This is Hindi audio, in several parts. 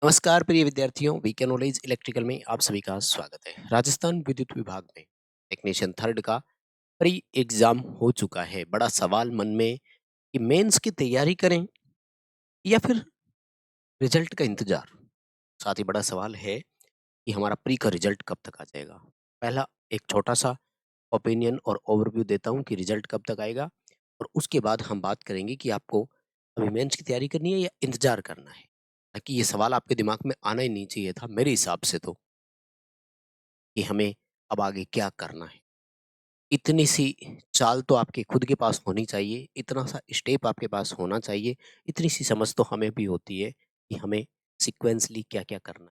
नमस्कार प्रिय विद्यार्थियों, वीके नॉलेज इलेक्ट्रिकल में आप सभी का स्वागत है। राजस्थान विद्युत विभाग में टेक्नीशियन थर्ड का प्री एग्जाम हो चुका है। बड़ा सवाल मन में कि मेंस की तैयारी करें या फिर रिजल्ट का इंतजार। साथ ही बड़ा सवाल है कि हमारा प्री का रिजल्ट कब तक आ जाएगा। पहला एक छोटा सा ओपिनियन और ओवरव्यू देता हूँ कि रिजल्ट कब तक आएगा, और उसके बाद हम बात करेंगे कि आपको अभी मेंस की तैयारी करनी है या इंतजार करना है। ताकि ये सवाल आपके दिमाग में आना ही नहीं चाहिए था मेरे हिसाब से तो, कि हमें अब आगे क्या करना है। इतनी सी चाल तो आपके खुद के पास होनी चाहिए, इतना सा स्टेप आपके पास होना चाहिए, इतनी सी समझ तो हमें भी होती है कि हमें सीक्वेंसली क्या-क्या करना है।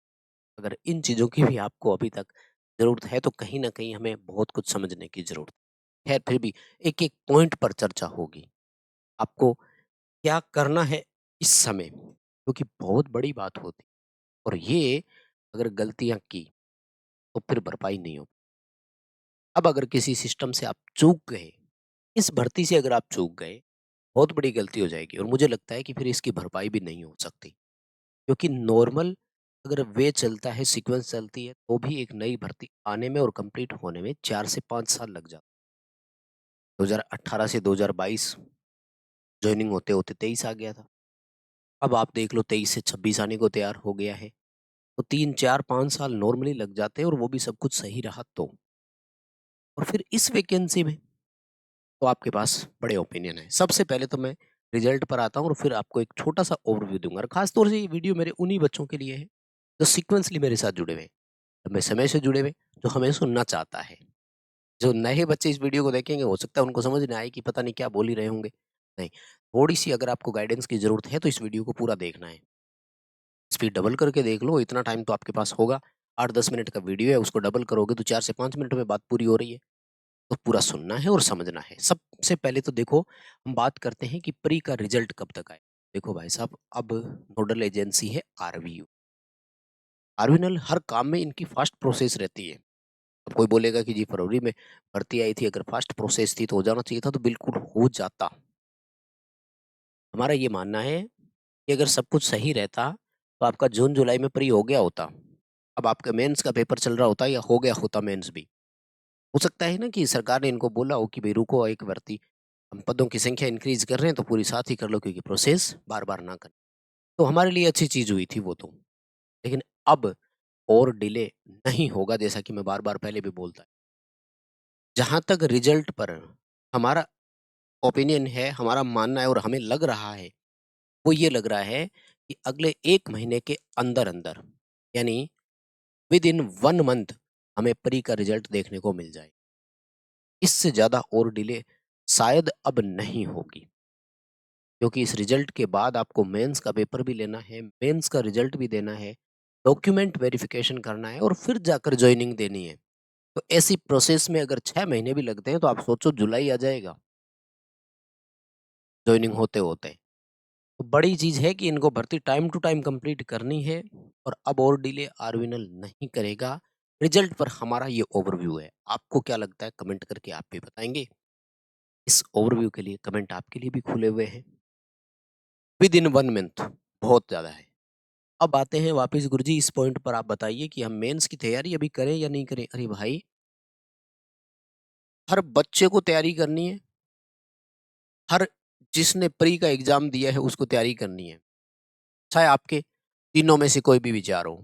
अगर इन चीज़ों की भी आपको अभी तक ज़रूरत है, तो कहीं न कहीं हमें बहुत कुछ समझने की ज़रूरत है। खैर फिर भी एक-एक पॉइंट पर चर्चा होगी। आपको क्या करना है इस समय, क्योंकि बहुत बड़ी बात होती है, और ये अगर गलतियाँ की, तो फिर भरपाई नहीं हो। अब अगर किसी सिस्टम से आप चूक गए, इस भर्ती से अगर आप चूक गए, बहुत बड़ी गलती हो जाएगी, और मुझे लगता है कि फिर इसकी भरपाई भी नहीं हो सकती। क्योंकि नॉर्मल अगर वे चलता है, सीक्वेंस चलती है, तो भी एक नई भर्ती आने में और कंप्लीट होने में 4 से 5 साल लग जाते हैं। 2018 से 2022 जॉइनिंग होते-होते 23 आ गया था। अब आप देख लो 23 से 26 आने को तैयार हो गया है। तो 3, 4, 5 साल नॉर्मली लग जाते हैं, और वो भी सब कुछ सही रहा तो। और फिर इस वैकेंसी में तो आपके पास बड़े ओपिनियन हैं। सबसे पहले तो मैं रिजल्ट पर आता हूँ, और फिर आपको एक छोटा-सा ओवरव्यू दूँगा, और ख़ास तौर से ये वीडियो मेरे उन्हीं बच्चों के लिए है, जो सीक्वेंसली मेरे साथ जुड़े हुए हैं, लंबे समय से जुड़े हुए, जो हमें सुनना चाहता है। जो नए बच्चे इस वीडियो को देखेंगे, हो सकता है उनको समझ ना आए कि पता नहीं क्या बोल ही रहे होंगे। नहीं, थोड़ी-सी अगर आपको गाइडेंस की ज़रूरत है, तो इस वीडियो को पूरा देखना है। स्पीड डबल करके देख लो, इतना टाइम तो आपके पास होगा। 8-10 मिनट का वीडियो है, उसको डबल करोगे तो 4 से 5 मिनट में बात पूरी हो रही है। तो पूरा सुनना है और समझना है। सबसे पहले तो देखो, हम बात करते हैं कि प्री का रिजल्ट कब तक आए। देखो भाई साहब, अब नोडल एजेंसी है आरवीयू। आरवीएनएल हर काम में इनकी फास्ट प्रोसेस रहती है। अब कोई बोलेगा कि जी फरवरी में भर्ती आई थी, अगर फास्ट प्रोसेस थी तो हो जाना चाहिए था, तो बिल्कुल हो जाता। हमारा ये मानना है कि अगर सब कुछ सही रहता, तो आपका जून जुलाई में प्री हो गया होता। अब आपका मेंस का पेपर चल रहा होता, या हो गया होता मेंस भी। हो सकता है ना कि सरकार ने इनको बोला हो कि भई रुको एक भर्ती, हम पदों की संख्या इंक्रीज़ कर रहे हैं, तो पूरी साथ ही कर लो, क्योंकि प्रोसेस बार-बार ना करें। तो हमारे लिए अच्छी चीज़ हुई थी वो तो। लेकिन अब और डिले नहीं होगा, जैसा कि मैं बार-बार पहले भी बोलता। जहाँ तक रिज़ल्ट पर हमारा ओपिनियन है, हमारा मानना है, और हमें लग रहा है, वो ये लग रहा है कि अगले 1 महीने के अंदर-अंदर, यानी विदिन 1 मंथ हमें प्री का रिज़ल्ट देखने को मिल जाए। इससे ज़्यादा और डिले शायद अब नहीं होगी। क्योंकि इस रिजल्ट के बाद आपको मेंस का पेपर भी लेना है, मेंस का रिजल्ट भी देना है, डॉक्यूमेंट वेरिफिकेशन करना है, और फिर जाकर जॉइनिंग देनी है। तो ऐसी प्रोसेस में अगर 6 महीने भी लगते हैं, तो आप सोचो जुलाई आ जाएगा जॉइनिंग होते-होते। तो बड़ी चीज़ है कि इनको भर्ती टाइम टू टाइम कंप्लीट करनी है, और अब और डिले आरवीएनएल नहीं करेगा। रिजल्ट पर हमारा ये ओवरव्यू है। आपको क्या लगता है, कमेंट करके आप भी बताएँगे? इस ओवरव्यू के लिए कमेंट आपके लिए भी खुले हुए हैं। विदिन 1 मंथ बहुत ज़्यादा है। अब आते हैं वापस गुरुजी, इस पॉइंट पर आप बताइए कि हम मेंस की तैयारी अभी करें या नहीं करें? अरे भाई, हर बच्चे को तैयारी करनी है, हर जिसने प्री का एग्ज़ाम दिया है उसको तैयारी करनी है। चाहे आपके तीनों में से कोई भी विचार हो।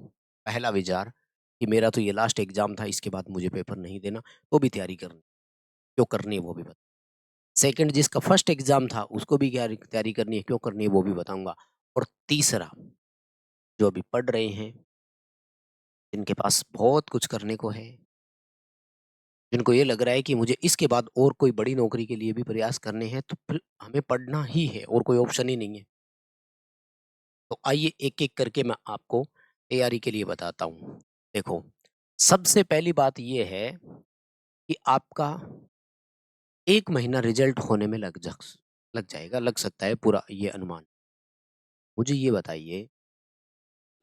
पहला विचार कि मेरा तो ये लास्ट एग्ज़ाम था, इसके बाद मुझे पेपर नहीं देना, तो भी तैयारी करनी। क्यों करनी है वो भी बता। सेकंड, जिसका फर्स्ट एग्ज़ाम था उसको भी तैयारी तैयारी करनी है, क्यों करनी है वो भी बताऊँगा। और तीसरा, जो अभी पढ़ रहे हैं, जिनके पास बहुत कुछ करने को है, जिनको ये लग रहा है कि मुझे इसके बाद और कोई बड़ी नौकरी के लिए भी प्रयास करने हैं, तो फिर हमें पढ़ना ही है, और कोई ऑप्शन ही नहीं है। तो आइए एक-एक करके मैं आपको तैयारी के लिए बताता हूँ। देखो, सबसे पहली बात ये है कि आपका 1 महीना रिज़ल्ट होने में लग जाएगा, लग सकता है पूरा ये अनुमान। मुझे ये बताइए,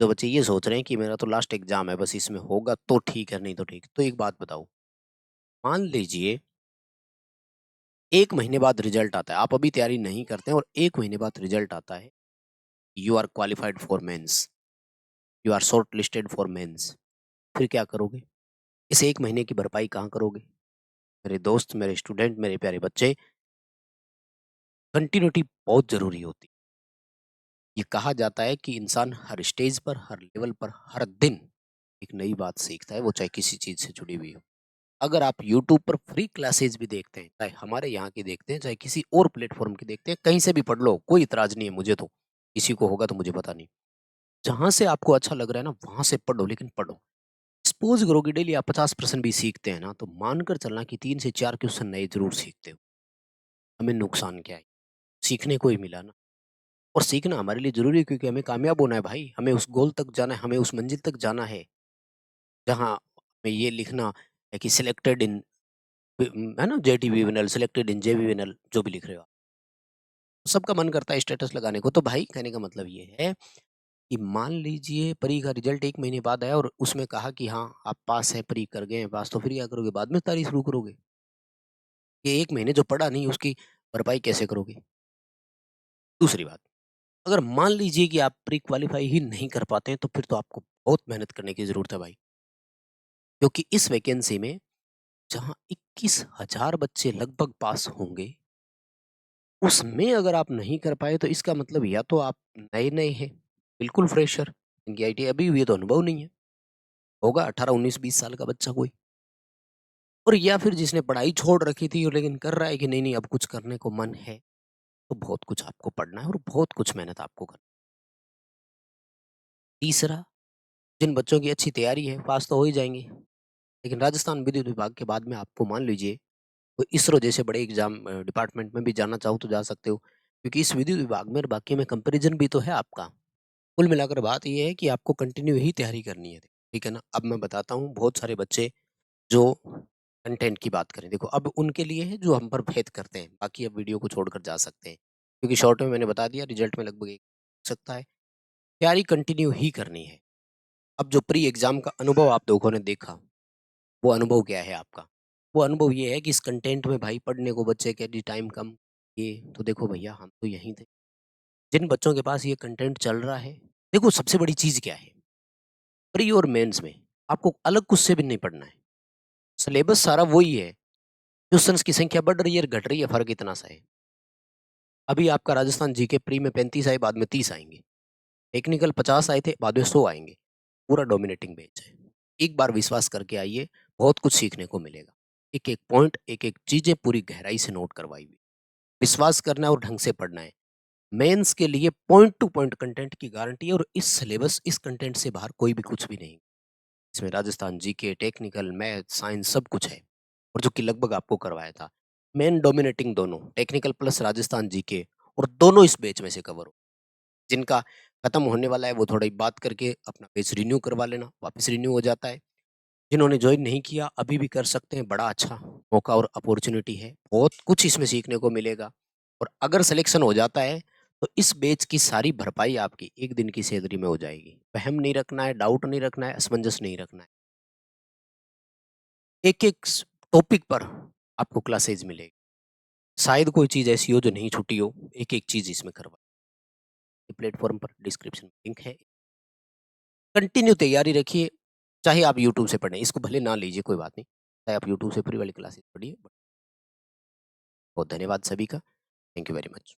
जो बच्चे ये सोच रहे हैं कि मेरा तो लास्ट एग्ज़ाम है, बस इसमें होगा तो ठीक है, नहीं तो ठीक। तो एक बात बताओ, मान लीजिए 1 महीने बाद रिज़ल्ट आता है, आप अभी तैयारी नहीं करते हैं, और 1 महीने बाद रिज़ल्ट आता है, you are qualified for mains. You are shortlisted for mains. फिर क्या करोगे? इस 1 महीने की भरपाई कहाँ करोगे? मेरे दोस्त, मेरे स्टूडेंट, मेरे प्यारे बच्चे, कंटिन्यूटी बहुत ज़रूरी होती है। ये कहा जाता है कि इंसान हर स्टेज पर, हर लेवल पर, हर दिन एक नई बात सीखता है, वो चाहे किसी चीज़ से जुड़ी हुई हो। अगर आप यूट्यूब पर फ्री क्लासेस भी देखते हैं, चाहे हमारे यहाँ की देखते हैं, चाहे किसी और प्लेटफ़ॉर्म की देखते हैं, कहीं से भी पढ़ लो, कोई इतराज़ नहीं है मुझे तो। किसी को होगा तो मुझे पता नहीं। जहाँ से आपको अच्छा लग रहा है ना, वहाँ से पढ़ो, लेकिन पढ़ो। सपोज़ करो कि डेली आप 50% भी सीखते हैं ना, तो मानकर चलना कि 3 से 4 क्वेश्चन नए ज़रूर सीखते हो। हमें नुकसान क्या है? सीखने को ही मिला ना। और सीखना हमारे लिए ज़रूरी है क्योंकि हमें कामयाब होना है भाई, हमें उस गोल तक जाना है, हमें उस मंजिल तक जाना है, जहाँ हमें ये लिखना है कि सिलेक्टेड इन है ना JTV winner, selected in JB winner, जो भी लिख रहे हो आप। सबका मन करता है स्टेटस लगाने को, तो भाई कहने का मतलब ये है कि मान लीजिए परी का रिजल्ट 1 महीने बाद आया और उसमें कहा कि हाँ, आप पास हैं, परी कर गए हैं पास, तो फिर क्या करोगे? बाद में तारीफ शुरू करोगे? ये 1 महीने जो पढ़ा नहीं उसकी भरपाई कैसे करोगे? दूसरी बात, अगर मान लीजिए कि आप प्री क्वालीफाई ही नहीं कर पाते हैं, तो फिर तो आपको बहुत मेहनत करने की ज़रूरत है भाई। क्योंकि इस वैकेंसी में जहाँ 21,000 बच्चे लगभग पास होंगे, उसमें अगर आप नहीं कर पाए तो इसका मतलब या तो आप नए-नए हैं, बिल्कुल फ्रेशर, इनकी आईटीआई अभी हुई है तो अनुभव नहीं है। होगा 18, 19, 20 साल का बच्चा कोई, और या फिर जिसने पढ़ाई छोड़ रखी थी और लेकिन कर रहा है कि नहीं-नहीं अब कुछ करने को मन है, तो बहुत कुछ आपको पढ़ना है और बहुत कुछ मेहनत आपको करनी है। तीसरा, जिन बच्चों की अच्छी तैयारी है, पास तो हो ही जाएँगे, लेकिन राजस्थान विद्युत विभाग के बाद में आपको मान लीजिए कोई इसरो जैसे बड़े एग्ज़ाम डिपार्टमेंट में भी जाना चाहो तो जा सकते हो, क्योंकि इस विद्युत विभाग में और बाकी में कंपैरिज़न भी तो है आपका। कुल मिलाकर बात ये है कि आपको कंटिन्यू ही तैयारी करनी है, ठीक है ना? अब मैं बताता हूँ बहुत सारे बच्चे जो कंटेंट की बात करें, देखो अब उनके लिए है जो हम पर भेद करते हैं, बाकी अब वीडियो को छोड़कर जा सकते हैं। क्योंकि शॉर्ट में मैंने बता दिया रिज़ल्ट में लगभग एक सकता है, तैयारी कंटिन्यू ही करनी है। अब जो प्री एग्ज़ाम का अनुभव आप लोगों ने देखा, वो अनुभव क्या है आपका? वो अनुभव ये है कि इस कंटेंट में भाई पढ़ने को बच्चे कहते टाइम कम, ये तो देखो भैया हम तो यहीं थे। जिन बच्चों के पास ये कंटेंट चल रहा है, देखो सबसे बड़ी चीज़ क्या है? प्री और मेंस में आपको अलग कुछ से भी नहीं पढ़ना है। सिलेबस सारा वही है, क्वेश्चंस की संख्या बढ़ रही है, घट रही है, फ़र्क इतना सा है। अभी आपका राजस्थान जीके प्री में 35 आए, बाद में 30 आएँगे। टेक्निकल 50 आए थे, बाद में 100 आएँगे। पूरा डोमिनेटिंग बैच है। एक बार विश्वास करके आइए, बहुत कुछ सीखने को मिलेगा। एक-एक पॉइंट, एक-एक चीज़ें पूरी गहराई से नोट करवाई हुई। विश्वास करना है और ढंग से पढ़ना है। मेंस के लिए पॉइंट टू पॉइंट कंटेंट की गारंटी है और इस सिलेबस, इस कंटेंट से बाहर कोई भी कुछ भी नहीं। इसमें Rajasthan GK, technical, math, science सब कुछ है और जो कि लगभग आपको करवाया था। मेन डोमिनेटिंग दोनों, टेक्निकल प्लस राजस्थान जीके, और दोनों इस बैच में से कवर हो। जिनका खत्म होने वाला है वो थोड़ी बात करके अपना पेज रिन्यू करवा लेना, वापस रिन्यू हो जाता है। जिन्होंने जॉइन नहीं किया अभी भी कर सकते हैं, बड़ा अच्छा मौका और अपॉर्च्युनिटी है। बहुत कुछ इसमें सीखने को मिलेगा और अगर सिलेक्शन हो जाता है तो इस बैच की सारी भरपाई आपकी 1 दिन की सैलरी में हो जाएगी। वहम नहीं रखना है, डाउट नहीं रखना है, असमंजस नहीं रखना है। एक-एक टॉपिक पर आपको क्लासेज मिलेगी। शायद कोई चीज़ ऐसी हो जो नहीं छूटी हो, एक-एक चीज़ इसमें करवा प्लेटफ़ॉर्म पर डिस्क्रिप्शन में लिंक है। कंटिन्यू तैयारी रखिए, चाहे आप यूट्यूब से पढ़ें, इसको भले ना लीजिए कोई बात नहीं। चाहे आप यूट्यूब से फ्री वाली क्लासेस पढ़िए। बहुत धन्यवाद सभी का। Thank you very much.